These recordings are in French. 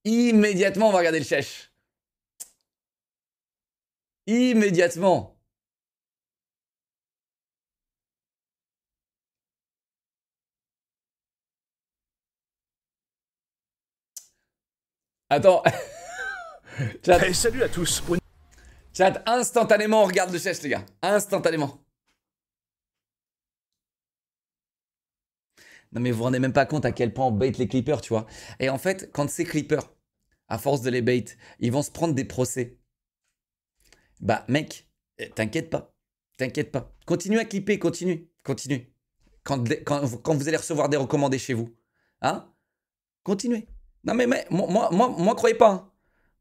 Immédiatement, on va regarder le chèche. Immédiatement. Attends. Chat. Hey, salut à tous. Chat, instantanément, on regarde le chèche, les gars. Instantanément. Non, mais vous vous rendez même pas compte à quel point on bait les clippers, tu vois. Et en fait, quand ces clippers, à force de les bait, ils vont se prendre des procès. Bah, mec, t'inquiète pas. T'inquiète pas. Continue à clipper, continue. Continue. Quand vous allez recevoir des recommandés chez vous. Hein? Continuez. Non, mais moi, croyez pas. Hein.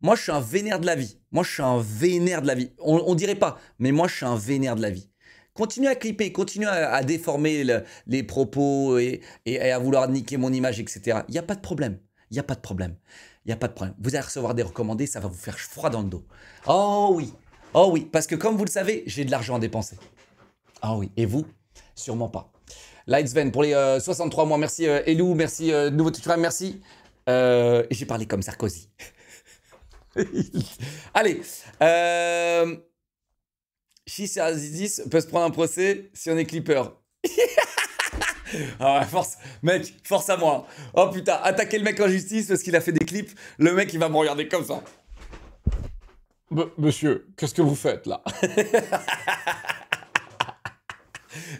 Moi, je suis un vénère de la vie. Moi, je suis un vénère de la vie. On dirait pas, mais moi, je suis un vénère de la vie. Continue à clipper, continue à déformer les propos et à vouloir niquer mon image, etc. Il n'y a pas de problème. Il n'y a pas de problème. Il n'y a pas de problème. Vous allez recevoir des recommandés, ça va vous faire froid dans le dos. Oh oui. Oh oui. Parce que comme vous le savez, j'ai de l'argent à dépenser. Ah oui. Et vous? Sûrement pas. Lightsven pour les 63 mois. Merci Elou. Merci Nouveau Tutoriel. Merci. J'ai parlé comme Sarkozy. Allez. Shiz Azizis peut se prendre un procès si on est clipper. Ah ouais, force, mec, force à moi. Oh putain, attaquer le mec en justice parce qu'il a fait des clips, le mec il va me regarder comme ça. Monsieur, qu'est-ce que vous faites là?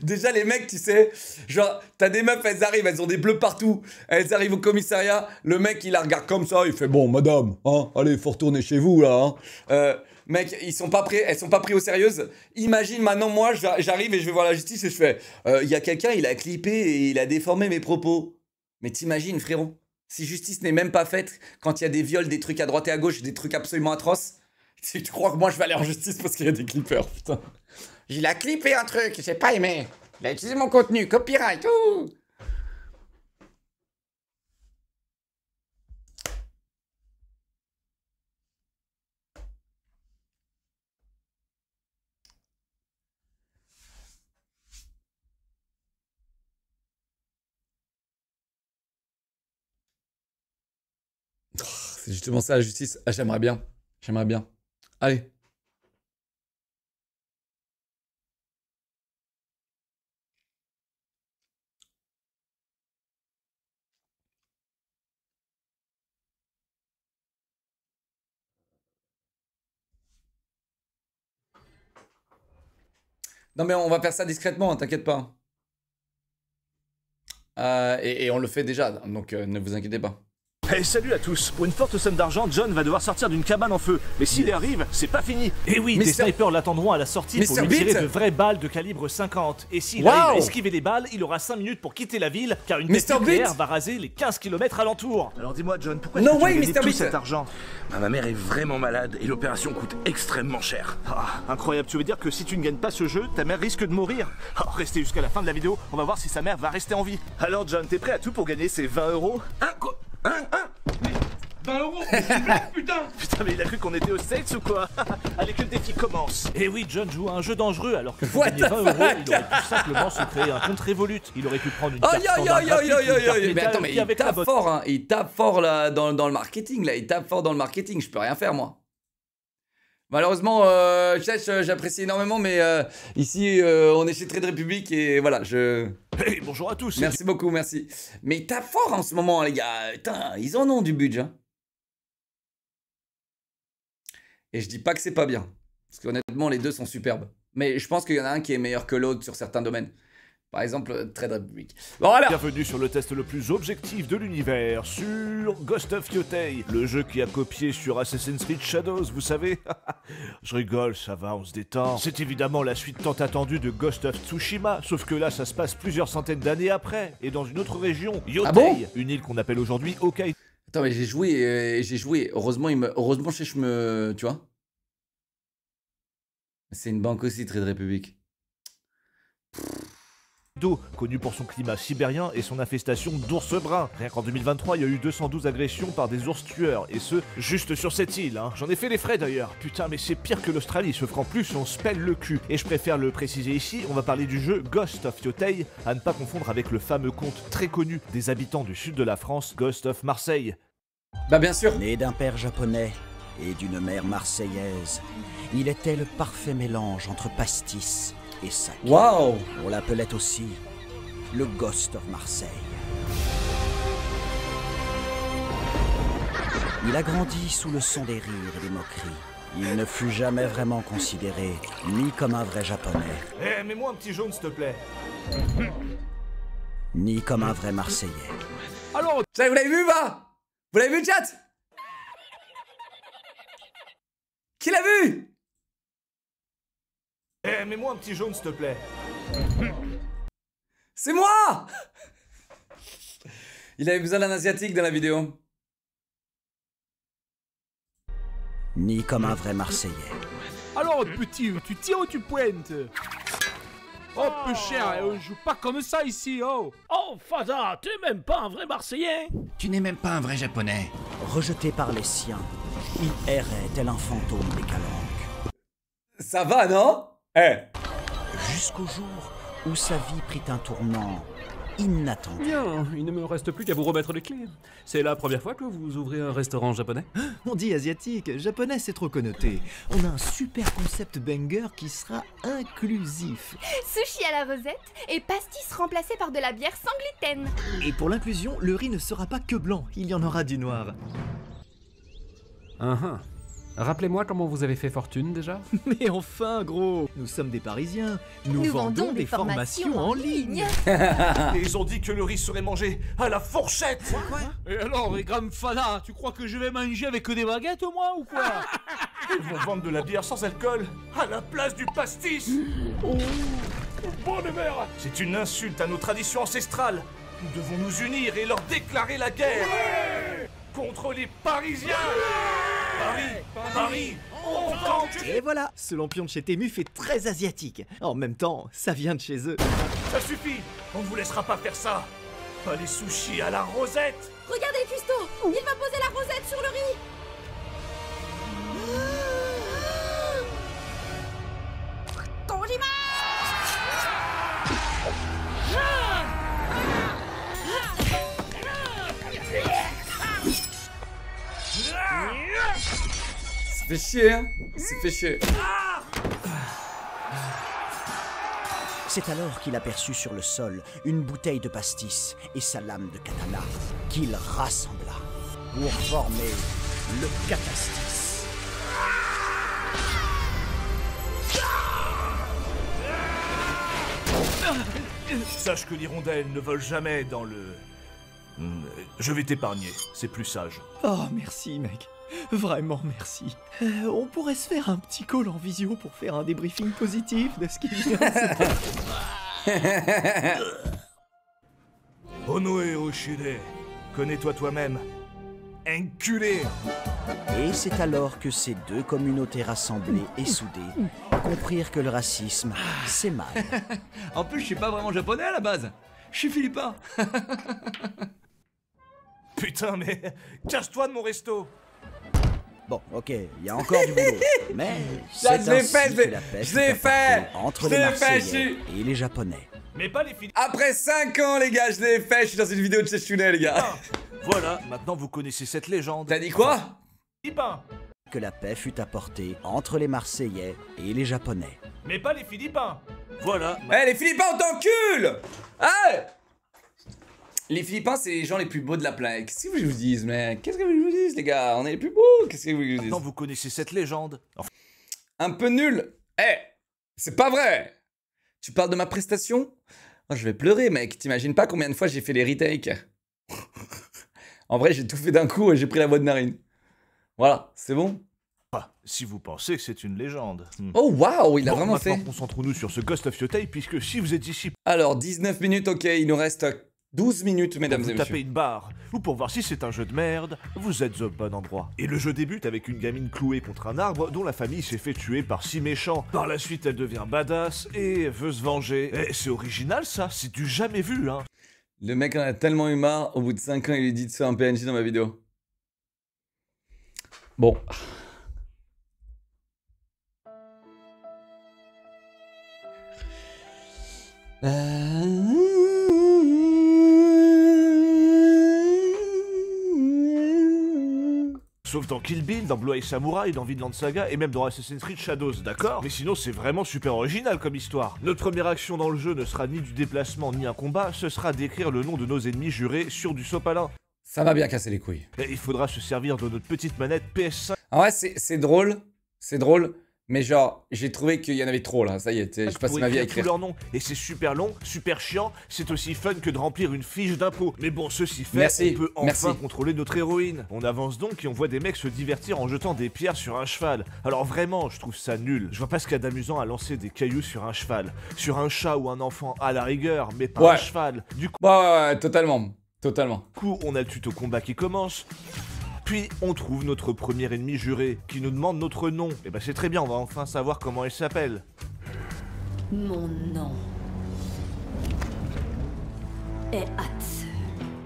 Déjà les mecs, tu sais, genre, t'as des meufs, elles arrivent, elles ont des bleus partout, elles arrivent au commissariat, le mec il la regarde comme ça, il fait bon madame, hein, allez, faut retourner chez vous là. Hein. Mec, elles sont pas pris au sérieux. Imagine maintenant moi, j'arrive et je vais voir la justice et je fais, il y a quelqu'un, il a clippé et il a déformé mes propos. Mais t'imagines frérot, si justice n'est même pas faite, quand il y a des viols, des trucs à droite et à gauche, des trucs absolument atroces, tu crois que moi je vais aller en justice parce qu'il y a des clippers, putain. Il a clippé un truc, j'ai pas aimé. Il a utilisé mon contenu, copyright, tout. C'est justement ça la justice. Ah, j'aimerais bien. J'aimerais bien. Allez. Non mais on va faire ça discrètement, t'inquiète pas. Et on le fait déjà, donc ne vous inquiétez pas. Hey, salut à tous. Pour une forte somme d'argent, John va devoir sortir d'une cabane en feu. Mais s'il y arrive, c'est pas fini. Et oui, des snipers l'attendront à la sortie pour lui tirer de vraies balles de calibre 50. Et s'il arrive à esquiver les balles, il aura 5 minutes pour quitter la ville, car une tête nucléaire va raser les 15 km alentour. Alors dis-moi, John, pourquoi tu veux gagner tout cet argent? Ma mère est vraiment malade et l'opération coûte extrêmement cher. Ah, incroyable, tu veux dire que si tu ne gagnes pas ce jeu, ta mère risque de mourir? Oh, restez jusqu'à la fin de la vidéo, on va voir si sa mère va rester en vie. Alors John, t'es prêt à tout pour gagner ces 20 €? Hein, quoi? Hein? 20 €? Putain! Putain, mais il a cru qu'on était au States ou quoi? Allez, que le défi commence! Et oui, John joue à un jeu dangereux alors que pour gagner 20 €, il aurait pu simplement se créer un compte Revolut. Il aurait pu prendre une carte standard gratuite. Mais attends, mais il tape fort, hein. Il tape fort là, dans le marketing, là. Il tape fort dans le marketing, je peux rien faire, moi. Malheureusement, j'apprécie énormément, mais ici, on est chez Trade Republic et voilà, Hey, bonjour à tous! Merci beaucoup, merci. Mais il tape fort en ce moment, les gars. Putain, ils en ont du budget. Hein. Et je dis pas que c'est pas bien. Parce qu'honnêtement, les deux sont superbes. Mais je pense qu'il y en a un qui est meilleur que l'autre sur certains domaines. Par exemple, Trade Republic. Bon, alors. Bienvenue sur le test le plus objectif de l'univers, sur Ghost of Yotei, le jeu qui a copié sur Assassin's Creed Shadows, vous savez. Je rigole, ça va, on se détend. C'est évidemment la suite tant attendue de Ghost of Tsushima, sauf que là, ça se passe plusieurs centaines d'années après, et dans une autre région, Yotei, une île qu'on appelle aujourd'hui Hokkaido. Attends, mais j'ai joué. Heureusement, je me... Tu vois? C'est une banque aussi, Trade Republic. Connu pour son climat sibérien et son infestation d'ours bruns. Rien qu'en 2023, il y a eu 212 agressions par des ours tueurs, et ce, juste sur cette île, hein. J'en ai fait les frais d'ailleurs. Putain, mais c'est pire que l'Australie, sauf qu'en plus, on se pèle le cul. Et je préfère le préciser ici, on va parler du jeu Ghost of Yotei, à ne pas confondre avec le fameux conte très connu des habitants du sud de la France, Ghost of Marseille. Bah bien sûr. Né d'un père japonais et d'une mère marseillaise, il était le parfait mélange entre pastis et saké. Waouh. On l'appelait aussi le Ghost of Marseille. Il a grandi sous le son des rires et des moqueries. Il ne fut jamais vraiment considéré ni comme un vrai japonais, Eh, mets-moi un petit jaune, s'il te plaît. ni comme un vrai marseillais. Alors, Ça, vous l'avez vu, bah? Vous l'avez vu, chat? Qui l'a vu? eh, mets-moi un petit jaune, s'il te plaît. C'est moi! Il avait besoin d'un asiatique dans la vidéo. Ni comme un vrai marseillais. Alors, petit, tu tires ou tu pointes? Oh, peu cher, on joue pas comme ça ici, oh! Oh, Fada, t'es même pas un vrai Marseillais? Tu n'es même pas un vrai japonais. Rejeté par les siens, il errait tel un fantôme des calanques. Ça va, non? Eh. Jusqu'au jour où sa vie prit un tournant inattendu. Bien, il ne me reste plus qu'à vous remettre les clés. C'est la première fois que vous ouvrez un restaurant japonais? On dit asiatique, japonais c'est trop connoté. On a un super concept banger qui sera inclusif. Sushi à la rosette et pastis remplacés par de la bière sans gluten. Et pour l'inclusion, le riz ne sera pas que blanc, il y en aura du noir. Rappelez-moi comment vous avez fait fortune déjà? Mais enfin gros, nous sommes des Parisiens, nous vendons des formations en ligne. Et ils ont dit que le riz serait mangé à la fourchette. Et alors, les grammes Fada, tu crois que je vais manger avec des baguettes, moi, ou quoi? Ils vont vendre de la bière sans alcool à la place du pastis. Oh, bon de mer. C'est une insulte à nos traditions ancestrales. Nous devons nous unir et leur déclarer la guerre. Contre les Parisiens. Paris, on t'encule. Et voilà, ce lampion de chez Temu fait très asiatique. En même temps, ça vient de chez eux. Ça suffit. On ne vous laissera pas faire ça. Pas les sushis à la rosette. Regardez Custo, il va poser la rosette sur le riz. Kojima! Ça fait chier, hein? Ça fait chier. C'est alors qu'il aperçut sur le sol une bouteille de pastis et sa lame de katana, qu'il rassembla pour former le katastis. Sache que l'hirondelle ne vole jamais dans le... Je vais t'épargner, c'est plus sage. Oh merci mec, vraiment merci. On pourrait se faire un petit call en visio pour faire un débriefing positif de ce qui vient de se passer. Onoe Oshide, connais-toi toi-même. Enculé. Et c'est alors que ces deux communautés rassemblées et soudées comprirent que le racisme, c'est mal. En plus, je suis pas vraiment japonais à la base. Je suis philippin. Putain, mais cache-toi de mon resto. Bon, ok, il y a encore du boulot, mais Ça, c'est je l'ai ainsi fait, que la paix je fut l'ai apportée fait. entre Je les l'ai fait, Marseillais et les Japonais. Mais pas les filles. Après 5 ans, les gars, je l'ai fait. Je suis dans une vidéo de Cheshune, les gars. Voilà, maintenant vous connaissez cette légende. T'as dit quoi? Philippins. Que la paix fut apportée entre les Marseillais et les Japonais. Mais pas les Philippins. Voilà. Eh, les Philippins, on t'encule! Hey! Les Philippins, c'est les gens les plus beaux de la planète. Qu'est-ce que je vous dise, mec? Qu'est-ce que je vous dise, les gars? On est les plus beaux. Qu'est-ce que vous voulez que je vous dise? Maintenant vous connaissez cette légende. Enfin, Un peu nul. Eh, c'est pas vrai. Tu parles de ma prestation? Oh, je vais pleurer, mec. T'imagines pas combien de fois j'ai fait les retakes? En vrai, j'ai tout fait d'un coup et j'ai pris la voix de Narine. Voilà, c'est bon. si vous pensez que c'est une légende. Oh waouh, il a Bon, vraiment maintenant, fait. concentrons-nous sur ce Ghost of Yotei, puisque si vous êtes ici Alors, 19 minutes, ok, il nous reste 12 minutes, pour mesdames vous et taper messieurs. une barre, ou pour voir si c'est un jeu de merde, vous êtes au bon endroit. Et le jeu débute avec une gamine clouée contre un arbre dont la famille s'est fait tuer par 6 méchants. Par la suite, elle devient badass et veut se venger. Et c'est original ça, c'est du jamais vu, hein. Le mec en a tellement eu marre, au bout de 5 ans, il lui dit de faire un PNJ dans ma vidéo. Bon. Sauf dans Kill Bill, dans Blue Eye Samurai, dans Vinland Saga et même dans Assassin's Creed Shadows, d'accord? Mais sinon c'est vraiment super original comme histoire. Notre première action dans le jeu ne sera ni du déplacement ni un combat, ce sera d'écrire le nom de nos ennemis jurés sur du sopalin. Ça m'a bien cassé les couilles. Et il faudra se servir de notre petite manette PS5. Ah ouais, c'est drôle, mais genre, j'ai trouvé qu'il y en avait trop là, ça y est, je passe ma vie à écrire. Leur nom. Et c'est super long, super chiant, c'est aussi fun que de remplir une fiche d'impôt. Mais bon, ceci fait, on peut enfin contrôler notre héroïne. On avance donc et on voit des mecs se divertir en jetant des pierres sur un cheval. Alors vraiment, je trouve ça nul. Je vois pas ce qu'il y a d'amusant à lancer des cailloux sur un cheval. Sur un chat ou un enfant à la rigueur, mais pas un cheval. Du coup, ouais, totalement. Du coup, on a le tuto combat qui commence. Puis on trouve notre premier ennemi juré, qui nous demande notre nom. Et bah c'est très bien, on va enfin savoir comment elle s'appelle. Mon nom est Atsu.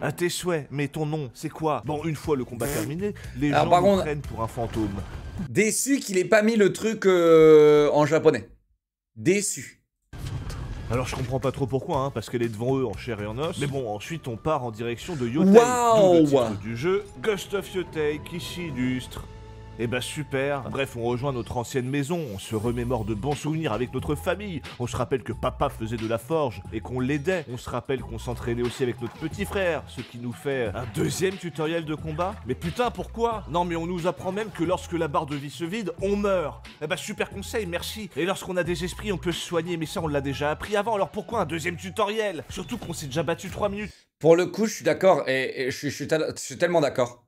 À tes souhaits, mais ton nom, c'est quoi? Bon, une fois le combat terminé, les gens nous prennent pour un fantôme. Déçu qu'il ait pas mis le truc en japonais. Déçu. Alors je comprends pas trop pourquoi, hein, parce qu'elle est devant eux en chair et en os. Mais bon, ensuite on part en direction de Yotei, d'où le titre du jeu, Ghost of Yotei, qui s'illustre. Et bah super. Bref, on rejoint notre ancienne maison, on se remémore de bons souvenirs avec notre famille, on se rappelle que papa faisait de la forge et qu'on l'aidait, on se rappelle qu'on s'entraînait aussi avec notre petit frère, ce qui nous fait un deuxième tutoriel de combat. Mais putain, pourquoi? Non mais on nous apprend même que lorsque la barre de vie se vide, on meurt. Eh bah super conseil, merci. Et lorsqu'on a des esprits, on peut se soigner, mais ça on l'a déjà appris avant, alors pourquoi un deuxième tutoriel? Surtout qu'on s'est déjà battu 3 minutes. Pour le coup, je suis d'accord, et je suis tellement d'accord.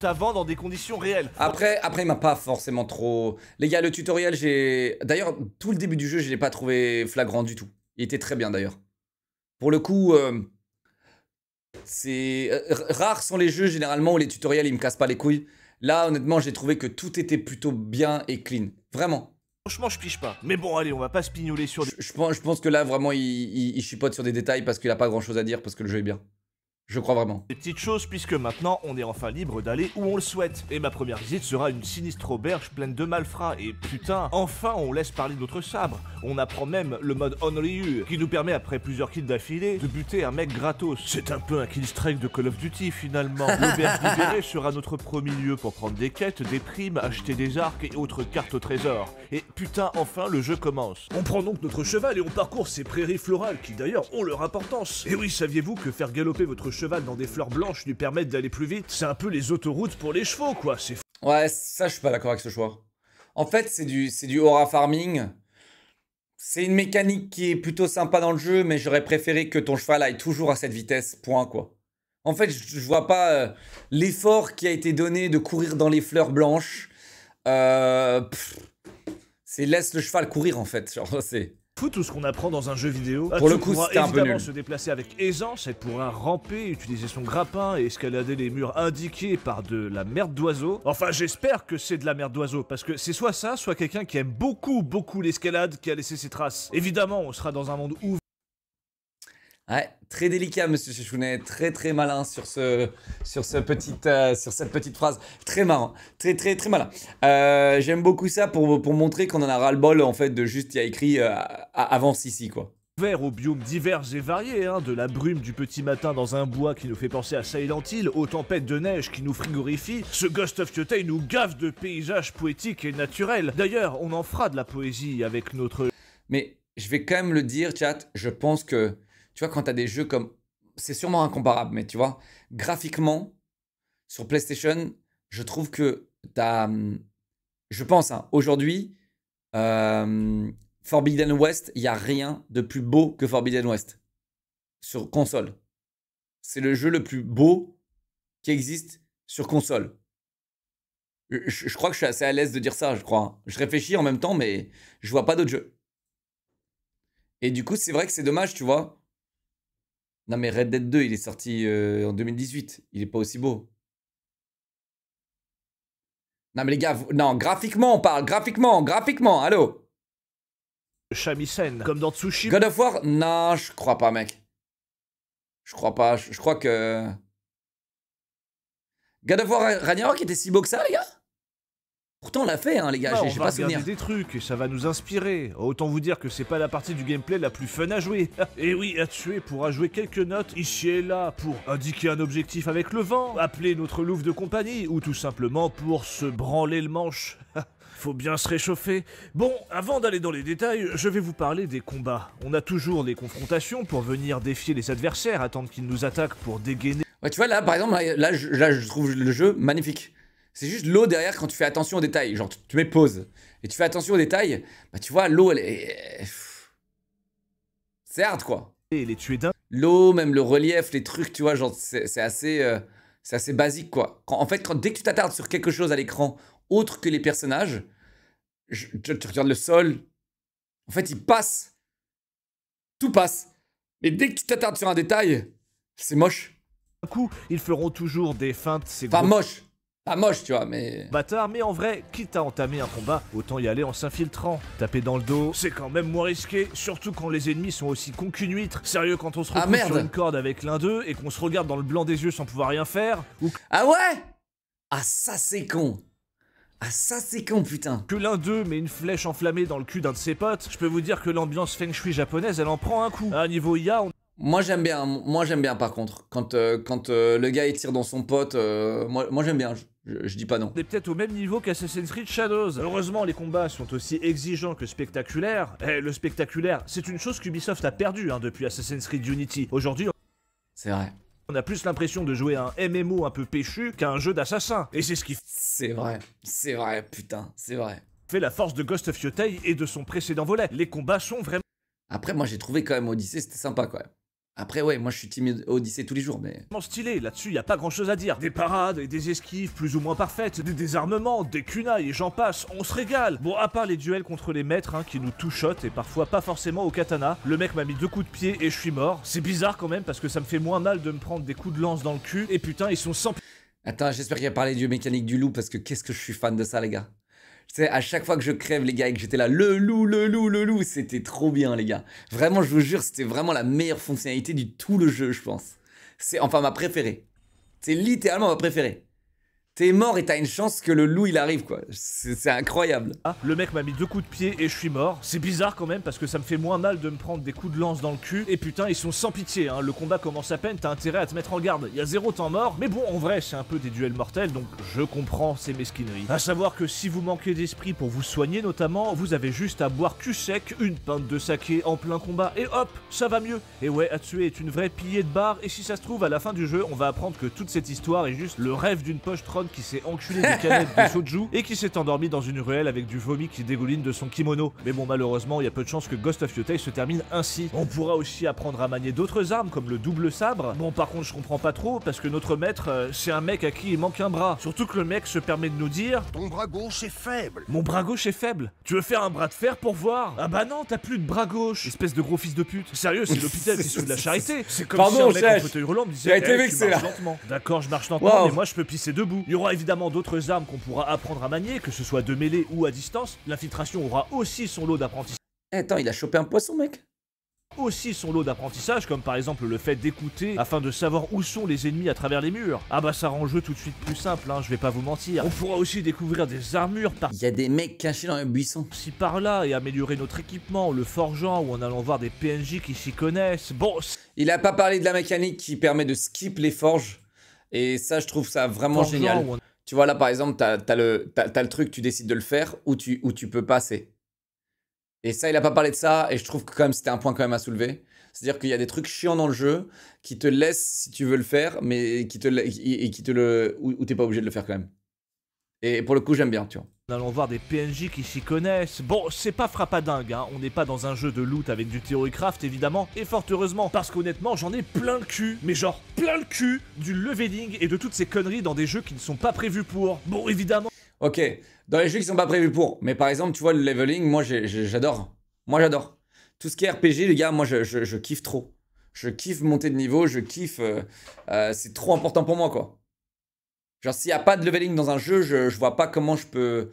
Avant dans des conditions réelles. Après il m'a pas forcément trop... Les gars, le tutoriel, D'ailleurs, tout le début du jeu, je l'ai pas trouvé flagrant du tout. Il était très bien d'ailleurs. Pour le coup, rares sont les jeux généralement où les tutoriels ils me cassent pas les couilles. Là, honnêtement, j'ai trouvé que tout était plutôt bien et clean. Vraiment. Franchement, je piche pas. Mais bon, allez, on va pas se pignoler sur des... Je pense que là, vraiment, il chipote sur des détails parce qu'il a pas grand chose à dire, parce que le jeu est bien. Je crois vraiment. Des petites choses puisque maintenant on est enfin libre d'aller où on le souhaite. Et ma première visite sera une sinistre auberge pleine de malfrats. Et putain, enfin on laisse parler notre sabre. On apprend même le mode Only You qui nous permet après plusieurs kills d'affilée de buter un mec gratos. C'est un peu un kill strike de Call of Duty finalement. L'auberge libérée sera notre premier lieu pour prendre des quêtes, des primes, acheter des arcs et autres cartes au trésor. Et putain, enfin le jeu commence. On prend donc notre cheval et on parcourt ces prairies florales qui d'ailleurs ont leur importance. Et oui, saviez-vous que faire galoper votre cheval dans des fleurs blanches lui permettent d'aller plus vite? C'est un peu les autoroutes pour les chevaux, quoi. C'est... Ouais, ça, je suis pas d'accord avec ce choix. En fait, c'est du aura farming. C'est une mécanique qui est plutôt sympa dans le jeu, mais j'aurais préféré que ton cheval aille toujours à cette vitesse, point, quoi. En fait, je vois pas l'effort qui a été donné de courir dans les fleurs blanches. C'est laisse le cheval courir, en fait. Genre, c'est... Tout ce qu'on apprend dans un jeu vidéo. Pour le coup, c'était un peu nul. Se déplacer avec aisance, elle pourra ramper, utiliser son grappin et escalader les murs indiqués par de la merde d'oiseau. Enfin, j'espère que c'est de la merde d'oiseau, parce que c'est soit ça, soit quelqu'un qui aime beaucoup l'escalade qui a laissé ses traces. Évidemment, on sera dans un monde ouvert. Ouais, très délicat, monsieur Chechounet, très malin sur cette petite phrase, très marrant, très malin. J'aime beaucoup ça pour montrer qu'on en a ras-le-bol en fait de juste il y a écrit avance ici quoi. Aux biomes divers et variés, hein, de la brume du petit matin dans un bois qui nous fait penser à Silent Hill, aux tempêtes de neige qui nous frigorifient, ce Ghost of Yotei nous gave de paysages poétiques et naturels. D'ailleurs, on en fera de la poésie avec notre... Mais je vais quand même le dire, chat, je pense que tu vois, quand tu as des jeux comme... C'est sûrement incomparable, mais tu vois, graphiquement, sur PlayStation, je trouve que tu as... Je pense, hein, aujourd'hui, Forbidden West, il n'y a rien de plus beau que Forbidden West. Sur console. C'est le jeu le plus beau qui existe sur console. Je crois que je suis assez à l'aise de dire ça, je crois. Je réfléchis en même temps, mais je vois pas d'autres jeux. Et du coup, c'est vrai que c'est dommage, tu vois. Non mais Red Dead 2, il est sorti en 2018. Il est pas aussi beau. Non mais les gars, non, graphiquement on parle, graphiquement, allô. Shamisen, comme dans Tsushima. God of War, non, je crois pas mec. Je crois pas, je crois que... God of War Ragnarok était si beau que ça les gars? pourtant on l'a fait, hein, les gars, Bah, j'ai on va pas souvenir. regarder des trucs et ça va nous inspirer. Autant vous dire que c'est pas la partie du gameplay la plus fun à jouer. Et oui, à tuer pourra jouer quelques notes ici et là pour indiquer un objectif avec le vent, appeler notre louve de compagnie ou tout simplement pour se branler le manche. Faut bien se réchauffer. Bon, avant d'aller dans les détails, je vais vous parler des combats. On a toujours les confrontations pour venir défier les adversaires, attendre qu'ils nous attaquent pour dégainer. Ouais, tu vois, là, par exemple, là, je trouve le jeu magnifique. C'est juste l'eau derrière quand tu fais attention aux détails. Genre, tu mets pause et tu fais attention aux détails. Bah, tu vois, l'eau, elle est. C'est hard, quoi. Et les tuer d'un. L'eau, même le relief, les trucs, tu vois, genre, c'est assez basique, quoi. En fait, dès que tu t'attardes sur quelque chose à l'écran autre que les personnages, tu regardes le sol. En fait, il passe. Tout passe. Mais dès que tu t'attardes sur un détail, c'est moche. Un coup, ils feront toujours des feintes. C'est pas moche. Pas moche, tu vois, mais... Bâtard, mais en vrai, quitte à entamer un combat, autant y aller en s'infiltrant. Taper dans le dos, c'est quand même moins risqué, surtout quand les ennemis sont aussi cons qu'une huître. Sérieux, quand on se retrouve sur une corde avec l'un d'eux et qu'on se regarde dans le blanc des yeux sans pouvoir rien faire, ou... Ah ouais? Ah ça c'est con. Ah ça c'est con, putain. Que l'un d'eux met une flèche enflammée dans le cul d'un de ses potes, je peux vous dire que l'ambiance feng shui japonaise, elle en prend un coup. À niveau IA, on... Moi j'aime bien par contre. Quand le gars il tire dans son pote, moi j'aime bien. Je dis pas non. On est peut-être au même niveau qu'Assassin's Creed Shadows. Heureusement, les combats sont aussi exigeants que spectaculaires. Et le spectaculaire, c'est une chose qu'Ubisoft a perdue depuis Assassin's Creed Unity. Aujourd'hui, c'est vrai. On a plus l'impression de jouer à un MMO un peu péchu qu'à un jeu d'assassin. Et c'est ce qui... C'est vrai, putain, c'est vrai. Fait la force de Ghost of Yotei et de son précédent volet. Les combats sont vraiment... Après, moi j'ai trouvé quand même Odyssey, c'était sympa quand même. Après, ouais, moi je suis team Odyssey tous les jours, mais... Stylé, là-dessus, y a pas grand-chose à dire. Des parades et des esquives plus ou moins parfaites, des désarmements, des kunai et j'en passe, on se régale. Bon, à part les duels contre les maîtres, qui nous two-shot et parfois pas forcément au katana, le mec m'a mis 2 coups de pied et je suis mort. C'est bizarre quand même parce que ça me fait moins mal de me prendre des coups de lance dans le cul et putain, ils sont sans... Attends, j'espère qu'il a parlé du mécanique du loup parce que qu'est-ce que je suis fan de ça, les gars. Tu sais, à chaque fois que je crève, les gars, et que j'étais là, le loup, c'était trop bien, les gars. Vraiment, je vous jure, c'était vraiment la meilleure fonctionnalité du tout le jeu, je pense. C'est enfin ma préférée. C'est littéralement ma préférée. T'es mort et t'as une chance que le loup il arrive, quoi. C'est incroyable. Ah, le mec m'a mis 2 coups de pied et je suis mort. C'est bizarre quand même parce que ça me fait moins mal de me prendre des coups de lance dans le cul. Et putain, ils sont sans pitié, le combat commence à peine, t'as intérêt à te mettre en garde. Il y a 0 temps mort, mais bon, en vrai, c'est un peu des duels mortels, donc je comprends ces mesquineries. À savoir que si vous manquez d'esprit pour vous soigner notamment, vous avez juste à boire cul sec, une pinte de saké en plein combat, et hop, ça va mieux. Et ouais, Hatsue est une vraie pilier de bar, et si ça se trouve, à la fin du jeu, on va apprendre que toute cette histoire est juste le rêve d'une pochetronne qui s'est enculé des canettes de soju et qui s'est endormi dans une ruelle avec du vomi qui dégouline de son kimono. Mais bon, malheureusement, il y a peu de chances que Ghost of Yotei se termine ainsi. On pourra aussi apprendre à manier d'autres armes comme le double sabre. Bon, par contre, je comprends pas trop parce que notre maître, c'est un mec à qui il manque un bras. Surtout que le mec se permet de nous dire: ton bras gauche est faible. Mon bras gauche est faible. Tu veux faire un bras de fer pour voir? Ah bah non, t'as plus de bras gauche. Espèce de gros fils de pute. Sérieux, c'est l'hôpital qui se fout de la charité. C'est comme si un mec en fauteuil roulant me disait: tu marches lentement. D'accord, je marche lentement, mais moi je peux pisser debout. Il y aura évidemment d'autres armes qu'on pourra apprendre à manier, que ce soit de mêlée ou à distance. L'infiltration aura aussi son lot d'apprentissage. Attends, il a chopé un poisson, mec. Aussi son lot d'apprentissage, comme par exemple le fait d'écouter afin de savoir où sont les ennemis à travers les murs. Ah bah ça rend le jeu tout de suite plus simple, je vais pas vous mentir. On pourra aussi découvrir des armures par... Il y a des mecs cachés dans un buisson. Si par là, et améliorer notre équipement en le forgeant ou en allant voir des PNJ qui s'y connaissent. Bon... Il a pas parlé de la mécanique qui permet de skip les forges. Et ça, je trouve ça vraiment génial. Tu vois là par exemple, t'as le truc, tu décides de le faire ou tu peux passer. Et ça, il a pas parlé de ça et je trouve que quand même c'était un point quand même à soulever. C'est-à-dire qu'il y a des trucs chiants dans le jeu qui te laissent si tu veux le faire, mais où t'es pas obligé de le faire quand même. Et pour le coup, j'aime bien, tu vois. En allant voir des PNJ qui s'y connaissent. Bon, c'est pas frappadingue, on n'est pas dans un jeu de loot avec du theorycraft évidemment, et fort heureusement, parce qu'honnêtement, j'en ai plein le cul, mais genre plein le cul du leveling et de toutes ces conneries dans des jeux qui ne sont pas prévus pour. Bon, évidemment. Ok, dans les jeux qui sont pas prévus pour, mais par exemple, tu vois, le leveling, moi j'adore. Moi j'adore. Tout ce qui est RPG, les gars, moi je kiffe trop. Je kiffe monter de niveau, je kiffe. C'est trop important pour moi, quoi. Genre, s'il n'y a pas de leveling dans un jeu, je vois pas comment je peux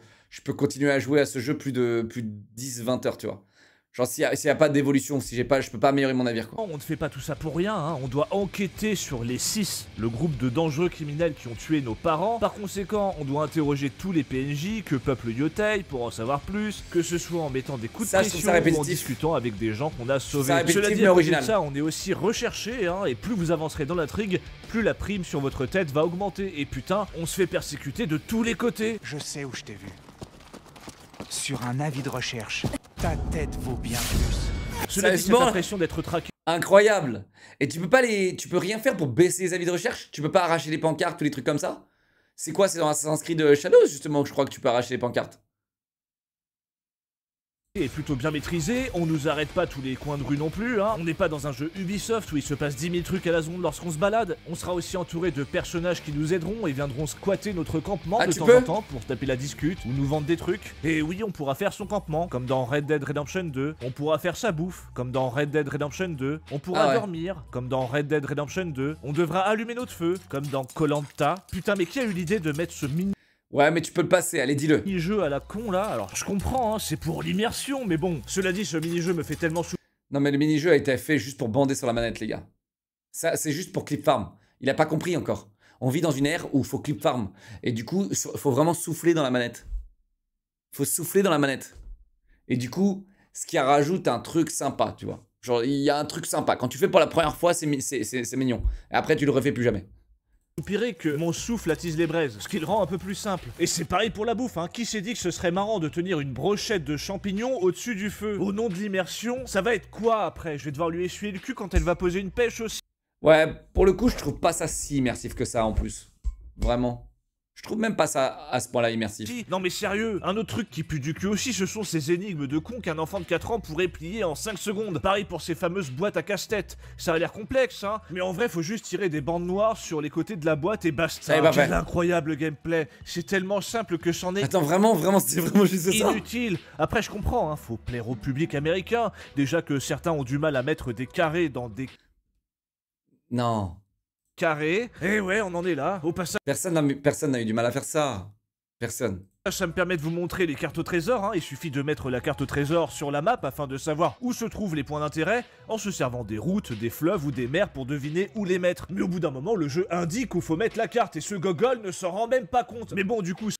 continuer à jouer à ce jeu plus de 10-20 heures, tu vois. Genre s'il y a pas d'évolution, si je peux pas améliorer mon navire quoi. On ne fait pas tout ça pour rien, hein. On doit enquêter sur les 6, le groupe de dangereux criminels qui ont tué nos parents. Par conséquent, on doit interroger tous les PNJ que peuple Yotei pour en savoir plus, que ce soit en mettant des coups de pression ou en discutant avec des gens qu'on a sauvés. Cela dit, à côté de ça, on est aussi recherché, hein, et plus vous avancerez dans l'intrigue, plus la prime sur votre tête va augmenter. Et putain, on se fait persécuter de tous les côtés. Je sais où je t'ai vu. Sur un avis de recherche. Ta tête vaut bien plus. Cela dit, cette impression d'être traqué. Incroyable. Et tu peux rien faire pour baisser les avis de recherche? Tu peux pas arracher les pancartes ou les trucs comme ça? C'est quoi? C'est dans Assassin's Creed Shadows justement que je crois que tu peux arracher les pancartes. Est plutôt bien maîtrisé, on nous arrête pas tous les coins de rue non plus, hein. On n'est pas dans un jeu Ubisoft où il se passe 10 000 trucs à la seconde lorsqu'on se balade. On sera aussi entouré de personnages qui nous aideront et viendront squatter notre campement de temps en temps pour se taper la discute ou nous vendre des trucs. Et oui, on pourra faire son campement, comme dans Red Dead Redemption 2. On pourra faire sa bouffe, comme dans Red Dead Redemption 2. On pourra dormir, comme dans Red Dead Redemption 2. On devra allumer notre feu, comme dans Koh-Lanta. Putain, mais qui a eu l'idée de mettre ce mini... Ouais, mais tu peux le passer, allez, dis-le. Mini-jeu à la con, là, alors je comprends, hein, c'est pour l'immersion, mais bon, cela dit, ce mini-jeu me fait tellement Non, mais le mini-jeu a été fait juste pour bander sur la manette, les gars. Ça, c'est juste pour clip farm. Il a pas compris encore. On vit dans une ère où il faut clip farm. Et du coup, il faut vraiment souffler dans la manette. Faut souffler dans la manette. Et du coup, ce qui rajoute un truc sympa, tu vois. Genre, il y a un truc sympa. Quand tu fais pour la première fois, c'est mignon. Et après, tu le refais plus jamais. Pire que mon souffle attise les braises, ce qui le rend un peu plus simple. Et c'est pareil pour la bouffe, hein. Qui s'est dit que ce serait marrant de tenir une brochette de champignons au-dessus du feu? Au nom de l'immersion, ça va être quoi après? Je vais devoir lui essuyer le cul quand elle va poser une pêche aussi. Ouais, pour le coup, je trouve pas ça si immersif que ça en plus. Vraiment. Je trouve même pas ça à ce point-là immersif. Non mais sérieux, un autre truc qui pue du cul aussi, ce sont ces énigmes de con qu'un enfant de 4 ans pourrait plier en 5 secondes. Pareil pour ces fameuses boîtes à casse-tête. Ça a l'air complexe, hein, mais en vrai, faut juste tirer des bandes noires sur les côtés de la boîte et basta. Quel incroyable gameplay. C'est tellement simple que c'en est... Attends, vraiment, c'est vraiment juste ça? Inutile. Après, je comprends, hein, faut plaire au public américain. Déjà que certains ont du mal à mettre des carrés dans des... Non. Carré. Et ouais, on en est là. Au passage, personne n'a eu du mal à faire ça. Personne. Ça me permet de vous montrer les cartes au trésor, hein. Il suffit de mettre la carte au trésor sur la map afin de savoir où se trouvent les points d'intérêt, en se servant des routes, des fleuves ou des mers pour deviner où les mettre. Mais au bout d'un moment, le jeu indique où faut mettre la carte et ce gogol ne s'en rend même pas compte. Mais bon, du coup...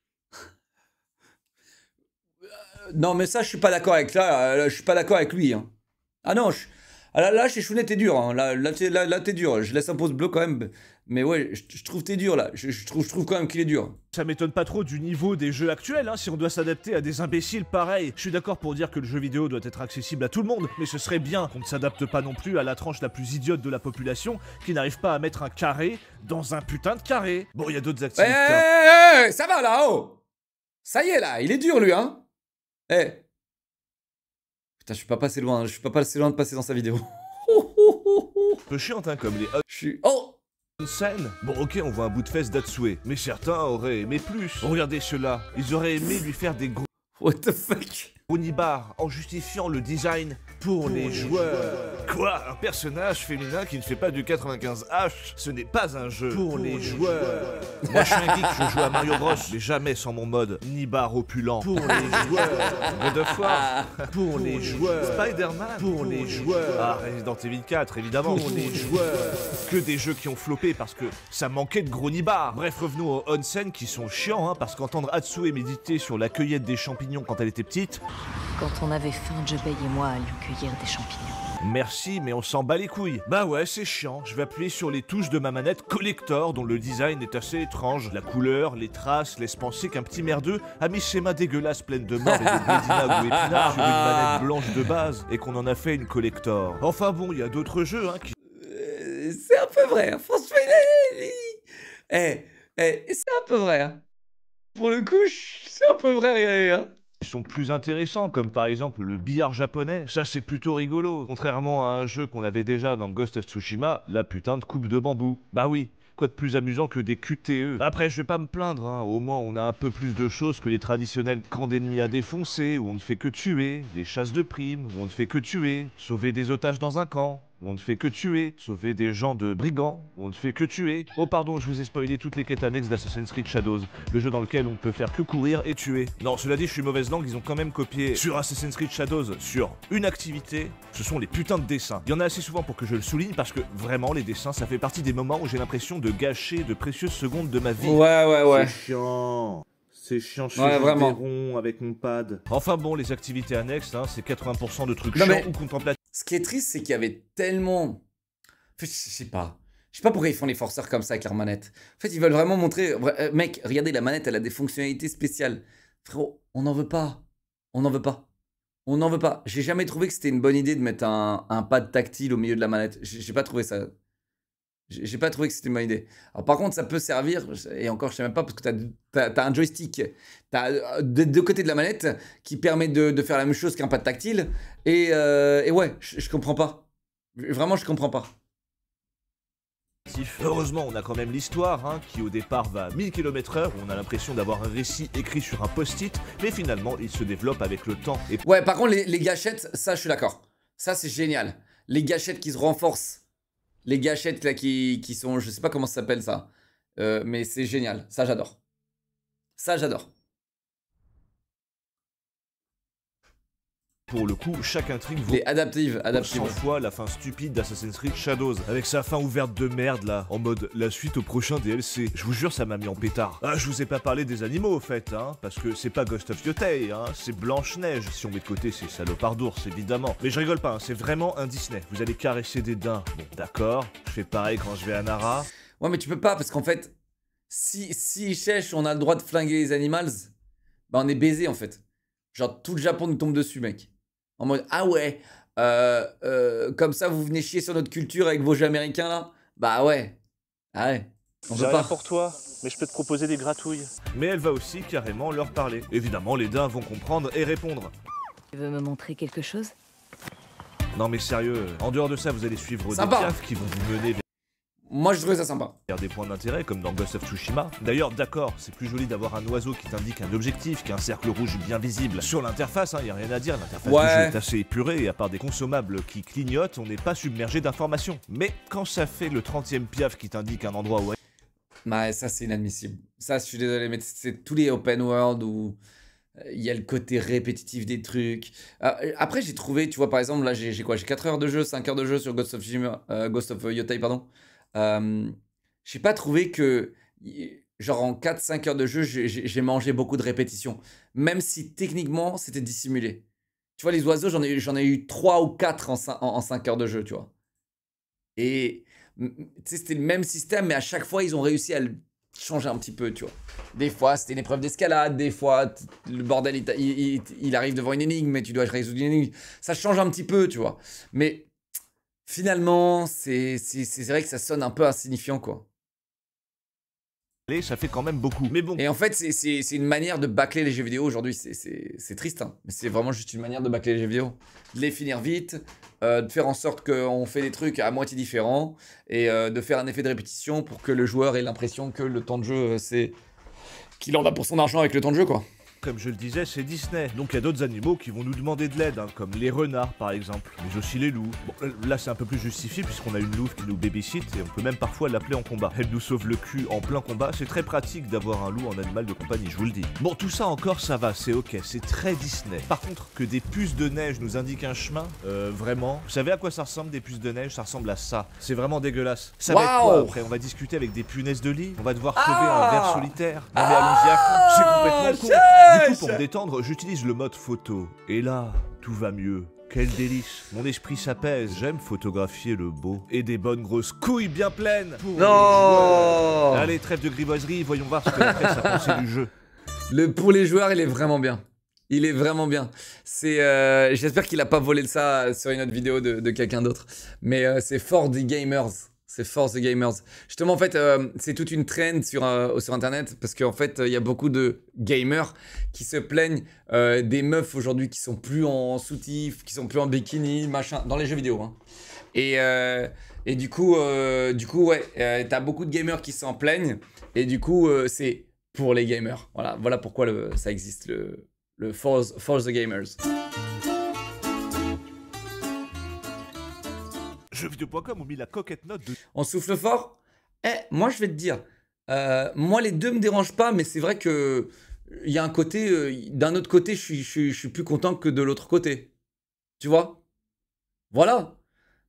Non, mais ça, je suis pas d'accord avec je suis pas d'accord avec lui. Hein. Ah non, là, chez Chounet, t'es dur. Hein. Là, t'es dur. Je laisse un pouce bleu quand même. Mais ouais, je trouve t'es dur là. Je trouve quand même qu'il est dur. Ça m'étonne pas trop du niveau des jeux actuels, hein, si on doit s'adapter à des imbéciles pareils. Je suis d'accord pour dire que le jeu vidéo doit être accessible à tout le monde, mais ce serait bien qu'on ne s'adapte pas non plus à la tranche la plus idiote de la population qui n'arrive pas à mettre un carré dans un putain de carré. Bon, il y a d'autres activités. Ça va là, oh! Ça y est là, il est dur lui, hein? Putain, je suis pas passé loin, de passer dans sa vidéo. Peu chiant, hein, comme les... Je suis... Oh! Scène. Bon ok, on voit un bout de fesse d'Atsue, mais certains auraient aimé plus. Regardez ceux-là, ils auraient aimé lui faire des gros... What the fuck? Onibar, en justifiant le design pour les joueurs. Quoi? Un personnage féminin qui ne fait pas du 95H? Ce n'est pas un jeu pour les joueurs. Moi je suis un geek, je joue à Mario Bros, mais jamais sans mon mode Nibar opulent. Pour les joueurs. God of War. Pour les joueurs. Spider-Man. Pour les joueurs. Ah, Resident Evil 4, évidemment. Pour les joueurs. Que des jeux qui ont floppé parce que ça manquait de gros Nibar. Bref, revenons aux onsen qui sont chiants, hein, parce qu'entendre Atsue méditer sur la cueillette des champignons quand elle était petite... Quand on avait faim, Jubei et moi allions cueillir des champignons. Merci, mais on s'en bat les couilles. Bah ouais, c'est chiant. Je vais appuyer sur les touches de ma manette collector, dont le design est assez étrange. La couleur, les traces laissent penser qu'un petit merdeux a mis schéma dégueulasse pleine de morts et de blédina ou épinards sur une manette blanche de base et qu'on en a fait une collector. Enfin bon, il y a d'autres jeux, hein, qui... c'est un peu vrai, hein. Franchement, c'est un peu vrai. Hein. Pour le coup, c'est un peu vrai, hein. Ils sont plus intéressants, comme par exemple le billard japonais. Ça, c'est plutôt rigolo. Contrairement à un jeu qu'on avait déjà dans Ghost of Tsushima, la putain de coupe de bambou. Bah oui, quoi de plus amusant que des QTE. Après, je vais pas me plaindre, hein. Au moins on a un peu plus de choses que les traditionnels camps d'ennemis à défoncer, où on ne fait que tuer, des chasses de primes, où on ne fait que tuer, sauver des otages dans un camp. où on ne fait que tuer, sauver des gens de brigands, où on ne fait que tuer. Oh pardon, je vous ai spoilé toutes les quêtes annexes d'Assassin's Creed Shadows, le jeu dans lequel on ne peut faire que courir et tuer. Non, cela dit, je suis mauvaise langue, ils ont quand même copié sur Assassin's Creed Shadows, sur une activité, ce sont les putains de dessins. Il y en a assez souvent pour que je le souligne, parce que vraiment, les dessins, ça fait partie des moments où j'ai l'impression de gâcher de précieuses secondes de ma vie. Ouais. C'est chiant. C'est chiant, je fais des ronds avec mon pad. Enfin bon, les activités annexes, hein, c'est 80% de trucs chiants ou contemplatifs. Ce qui est triste, c'est qu'il y avait tellement... Je sais pas. Je sais pas pourquoi ils font les forceurs comme ça avec leur manette. En fait, ils veulent vraiment montrer... Mec, regardez, la manette, elle a des fonctionnalités spéciales. Frérot, on n'en veut pas. On n'en veut pas. On n'en veut pas. J'ai jamais trouvé que c'était une bonne idée de mettre un pad tactile au milieu de la manette. J'ai pas trouvé ça... J'ai pas trouvé que c'était une bonne idée. Alors par contre, ça peut servir, et encore je sais même pas, parce que t'as un joystick, t'as de deux côtés de la manette qui permet de faire la même chose qu'un pad tactile, et ouais, je comprends pas. Vraiment, je comprends pas. Heureusement, on a quand même l'histoire, hein, qui au départ va à 1000 km/h, où on a l'impression d'avoir un récit écrit sur un post-it, mais finalement, il se développe avec le temps. Et... Ouais, par contre, les gâchettes, ça, je suis d'accord. Ça, c'est génial. Les gâchettes qui se renforcent. Les gâchettes là qui sont, je sais pas comment ça s'appelle ça, mais c'est génial, ça j'adore. Ça j'adore. Pour le coup, chaque intrigue vaut les adaptives 100 fois la fin stupide d'Assassin's Creed Shadows, avec sa fin ouverte de merde là, en mode la suite au prochain DLC. Je vous jure, ça m'a mis en pétard. Ah, je vous ai pas parlé des animaux au fait, hein, parce que c'est pas Ghost of Yotei, hein, c'est Blanche-Neige. Si on met de côté ces salopards d'ours, évidemment. Mais je rigole pas, hein, c'est vraiment un Disney. Vous allez caresser des daims. Bon, d'accord, je fais pareil quand je vais à Nara. Ouais, mais tu peux pas, parce qu'en fait, si Chèche, on a le droit de flinguer les animals, bah on est baisé en fait. Genre tout le Japon nous tombe dessus, mec. En mode, ah ouais, comme ça vous venez chier sur notre culture avec vos jeux américains là. Bah ouais, ah ouais, on J'ai peut rien pas. pour toi, mais je peux te proposer des gratouilles. Mais elle va aussi carrément leur parler. Évidemment, les daims vont comprendre et répondre. Tu veux me montrer quelque chose? Non mais sérieux, en dehors de ça, vous allez suivre des Sympa. piafs qui vont vous mener Moi je trouvais ça sympa. des points d'intérêt comme dans Ghost of Tsushima. D'ailleurs, d'accord, c'est plus joli d'avoir un oiseau qui t'indique un objectif qu'un cercle rouge bien visible. Sur l'interface, hein, y a rien à dire, l'interface du jeu est assez épurée et à part des consommables qui clignotent, on n'est pas submergé d'informations. Mais quand ça fait le 30e piaf qui t'indique un endroit où... Bah ça c'est inadmissible. Ça je suis désolé, mais c'est tous les open world où il y a le côté répétitif des trucs. Après j'ai trouvé, tu vois par exemple là j'ai quoi, j'ai 4 heures de jeu, 5 heures de jeu sur Ghost of Yotei pardon. J'ai pas trouvé que genre en 4-5 heures de jeu j'ai mangé beaucoup de répétitions, même si techniquement c'était dissimulé. Tu vois les oiseaux j'en ai eu 3 ou 4 en 5 heures de jeu, tu vois. Et tu sais c'était le même système, mais à chaque fois ils ont réussi à le changer un petit peu, tu vois. Des fois c'était une épreuve d'escalade, des fois le bordel il arrive devant une énigme mais tu dois résoudre une énigme. Ça change un petit peu, tu vois. Mais finalement, c'est vrai que ça sonne un peu insignifiant, quoi. Ça fait quand même beaucoup. Mais bon. Et en fait, c'est une manière de bâcler les jeux vidéo aujourd'hui. C'est triste, hein. Mais c'est vraiment juste une manière de bâcler les jeux vidéo. De les finir vite, de faire en sorte qu'on fait des trucs à moitié différents et de faire un effet de répétition pour que le joueur ait l'impression que le temps de jeu, c'est... qu'il en a pour son argent avec le temps de jeu, quoi. Comme je le disais, c'est Disney, donc il y a d'autres animaux qui vont nous demander de l'aide, hein, comme les renards par exemple, mais aussi les loups. Bon, là c'est un peu plus justifié puisqu'on a une louve qui nous babysit et on peut même parfois l'appeler en combat. Elle nous sauve le cul en plein combat, c'est très pratique d'avoir un loup en animal de compagnie, je vous le dis. Bon, tout ça encore ça va, c'est ok, c'est très Disney. Par contre, que des puces de neige nous indiquent un chemin, vraiment, vous savez à quoi ça ressemble des puces de neige? Ça ressemble à ça, c'est vraiment dégueulasse. Ça va être quoi après? On va discuter avec des punaises de lit? On va devoir crever un ver solitaire? Non mais allons-y à fond, c'est complètement con. Du coup, pour me détendre, j'utilise le mode photo. Et là, tout va mieux. Quel délice. Mon esprit s'apaise. J'aime photographier le beau. Et des bonnes grosses couilles bien pleines. Non. Allez, trêve de grivoiserie, voyons voir ce que la presse a pensé du jeu. Pour les joueurs, il est vraiment bien. Il est vraiment bien. J'espère qu'il a pas volé ça sur une autre vidéo de quelqu'un d'autre. Mais c'est For the Gamers. C'est For the Gamers. Justement, en fait, c'est toute une trend sur Internet parce qu'en fait, il y a beaucoup de gamers qui se plaignent des meufs aujourd'hui qui sont plus en soutif, qui sont plus en bikini, machin, dans les jeux vidéo. Hein. Et du coup, ouais, t'as beaucoup de gamers qui s'en plaignent et du coup, c'est pour les gamers. Voilà pourquoi ça existe, le For the Gamers. Jeuxvideo.com ont mis la coquette note de... On souffle fort. Moi, je vais te dire. Moi, les deux me dérangent pas, mais c'est vrai que il y a un côté. D'un autre côté, je suis plus content que de l'autre côté. Tu vois? Voilà.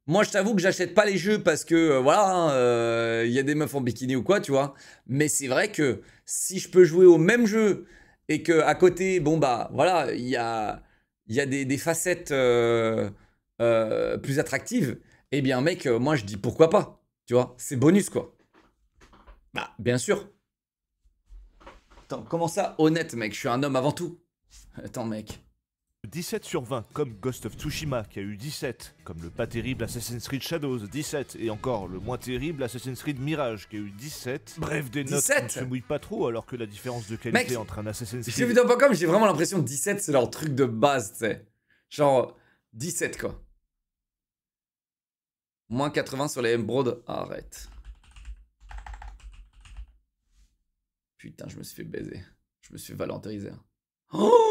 Moi, je t'avoue que j'achète pas les jeux parce que, voilà, il y a des meufs en bikini ou quoi, tu vois. Mais c'est vrai que si je peux jouer au même jeu et que à côté, bon, bah, voilà, il y a des facettes plus attractives, eh bien, mec, moi, je dis pourquoi pas, tu vois. C'est bonus, quoi. Bah, bien sûr. Attends, comment ça, honnête, mec? Je suis un homme avant tout. Attends, mec. 17 sur 20, comme Ghost of Tsushima qui a eu 17, comme le pas terrible Assassin's Creed Shadows 17, et encore le moins terrible Assassin's Creed Mirage qui a eu 17. Bref, des notes qui ne se mouillent pas trop alors que la différence de qualité entre un Assassin's Creed... Jeuxvideo.com, j'ai vraiment l'impression que 17 c'est leur truc de base, tu sais. Genre 17 quoi. Moins 80 sur les Emerald, arrête. Putain, je me suis fait baiser. Je me suis fait valenturiser. Oh!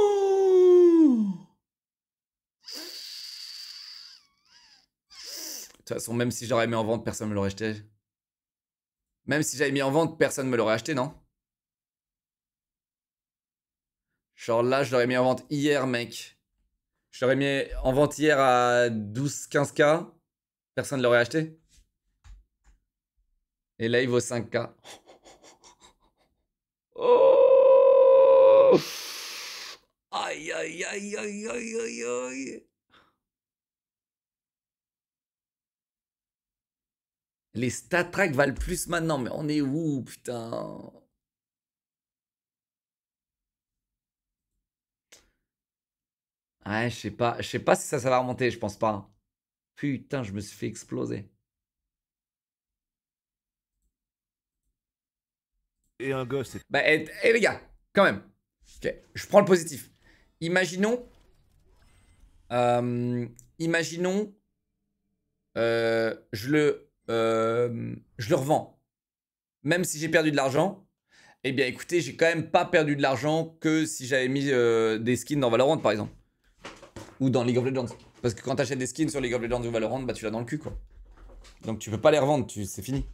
De toute façon, même si j'aurais mis en vente, personne ne me l'aurait acheté. Même si j'avais mis en vente, personne ne me l'aurait acheté, non? Genre là, je l'aurais mis en vente hier, mec. Je l'aurais mis en vente hier à 12-15K. Personne ne l'aurait acheté. Et là, il vaut 5K. Oh! Aïe, aïe, aïe, aïe, aïe, aïe, aïe. Les stat tracks valent plus maintenant, mais on est où, putain? Ouais, je sais pas si ça va remonter, je pense pas. Putain, je me suis fait exploser. Et un gosse. Bah, les gars, quand même. Ok, je prends le positif. Imaginons. Imaginons. Je le revends. Même si j'ai perdu de l'argent. Eh bien, écoutez, j'ai quand même pas perdu de l'argent que si j'avais mis des skins dans Valorant, par exemple. Ou dans League of Legends. Parce que quand t'achètes des skins sur League of Legends ou Valorant, bah tu l'as dans le cul, quoi. Donc tu peux pas les revendre, c'est fini.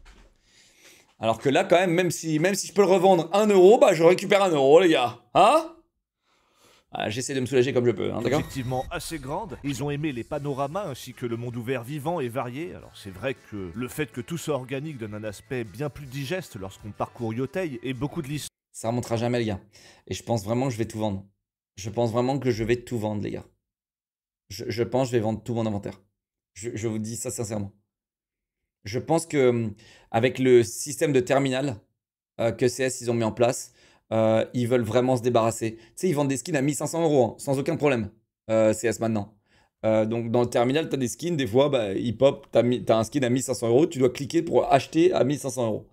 Alors que là, quand même, même si je peux le revendre 1 euro, bah je récupère 1 euro, les gars. Hein? Ah, j'essaie de me soulager comme je peux, hein, d'accord? Effectivement assez grande. Ils ont aimé les panoramas ainsi que le monde ouvert vivant et varié. Alors c'est vrai que le fait que tout soit organique donne un aspect bien plus digeste lorsqu'on parcourt Yotei et beaucoup de licences. Ça remontera jamais, les gars. Et je pense vraiment que je vais tout vendre. Je pense vraiment que je vais tout vendre, les gars. Je pense que je vais vendre tout mon inventaire. Je vous dis ça sincèrement. Je pense que avec le système de terminal que CS ils ont mis en place, ils veulent vraiment se débarrasser. Tu sais, ils vendent des skins à 1500 euros, hein, sans aucun problème. CS maintenant. Donc dans le terminal, tu as des skins, des fois, bah, ils pop, tu as un skin à 1500 euros, tu dois cliquer pour acheter à 1500 euros.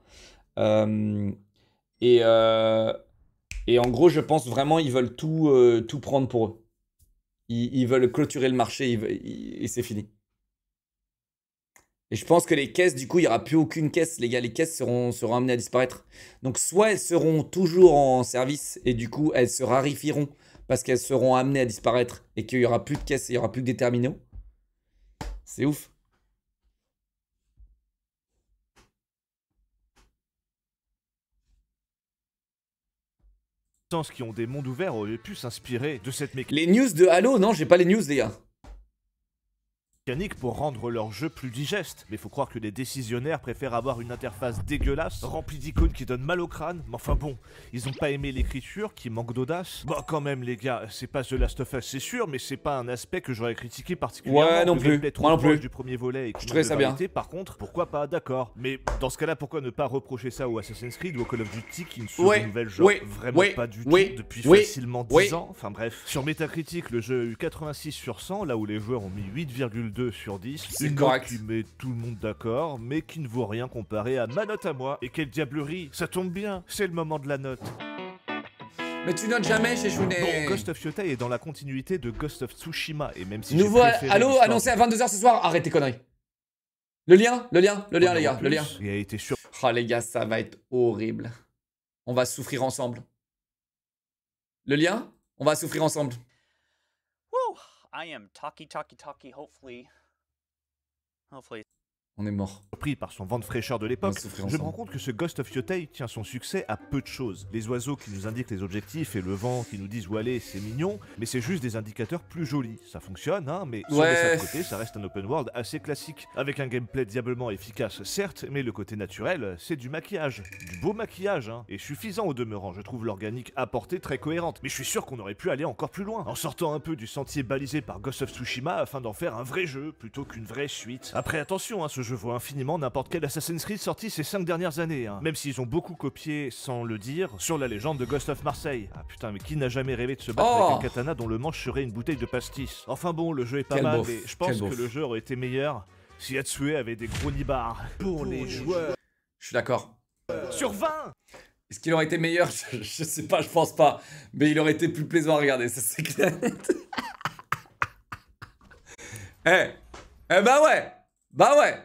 Et en gros, je pense vraiment ils veulent tout prendre pour eux. Ils veulent clôturer le marché et c'est fini. Et je pense que les caisses, du coup, il n'y aura plus aucune caisse. Les gars, les caisses seront amenées à disparaître. Donc, soit elles seront toujours en service et du coup, elles se raréfieront parce qu'elles seront amenées à disparaître et qu'il n'y aura plus de caisses et il n'y aura plus que des terminaux. C'est ouf. Qui ont des mondes ouverts auraient pu s'inspirer de cette mécanique. Les news de Halo, non, j'ai pas les news, les gars. Pour rendre leur jeu plus digeste. Mais faut croire que les décisionnaires préfèrent avoir une interface dégueulasse, remplie d'icônes qui donnent mal au crâne. Mais enfin bon, ils ont pas aimé l'écriture qui manque d'audace. Bon quand même les gars, c'est pas The Last of Us c'est sûr, mais c'est pas un aspect que j'aurais critiqué particulièrement. Ouais non plus, moi non plus. Du premier volet et je trouvais ça bien. Par contre, pourquoi pas, d'accord. Mais dans ce cas-là, pourquoi ne pas reprocher ça au Assassin's Creed ou au Call of Duty qui ne se renouvellent genre vraiment pas du tout depuis facilement 10 ans. Enfin bref. Sur Metacritic, le jeu a eu 86 sur 100, là où les joueurs ont mis 8,2 sur 10, une note qui met tout le monde d'accord, mais qui ne vaut rien comparé à ma note à moi. Et quelle diablerie, ça tombe bien, c'est le moment de la note. Mais tu notes jamais chez Shounet. Bon, Ghost of Yotei est dans la continuité de Ghost of Tsushima, et même si nouveau Halo annoncé à 22h ce soir, arrêtez conneries. Le lien, les gars, le lien. Il a été sur... Oh les gars, ça va être horrible. On va souffrir ensemble. Le lien, on va souffrir ensemble. Woo! I am talky, hopefully. On est mort. Surpris par son vent de fraîcheur de l'époque, souffrir je me ensemble. rends compte que ce Ghost of Yotei tient son succès à peu de choses. Les oiseaux qui nous indiquent les objectifs et le vent qui nous disent où aller, c'est mignon, mais c'est juste des indicateurs plus jolis. Ça fonctionne, hein, mais sur Ouais. ça de côté, ça reste un open world assez classique, avec un gameplay diablement efficace, certes, mais le côté naturel, c'est du maquillage. Du beau maquillage, hein, et suffisant au demeurant. Je trouve l'organique apportée très cohérente, mais je suis sûr qu'on aurait pu aller encore plus loin, en sortant un peu du sentier balisé par Ghost of Tsushima afin d'en faire un vrai jeu, plutôt qu'une vraie suite. Après attention, hein, ce jeu vaut infiniment n'importe quel Assassin's Creed sorti ces 5 dernières années, hein. Même s'ils ont beaucoup copié, sans le dire, sur la légende de Ghost of Marseille. Ah putain, mais qui n'a jamais rêvé de se battre avec un katana dont le manche serait une bouteille de pastis? Enfin bon, le jeu est pas Quel mal, beauf, mais je pense quel que beauf. le jeu aurait été meilleur si Hatsue avait des gros nibards. Pour les joueurs. Je suis d'accord. Sur 20. Est-ce qu'il aurait été meilleur? Je sais pas, je pense pas. Mais il aurait été plus plaisant à regarder, ça c'est clair. Eh bah ouais. Bah ouais.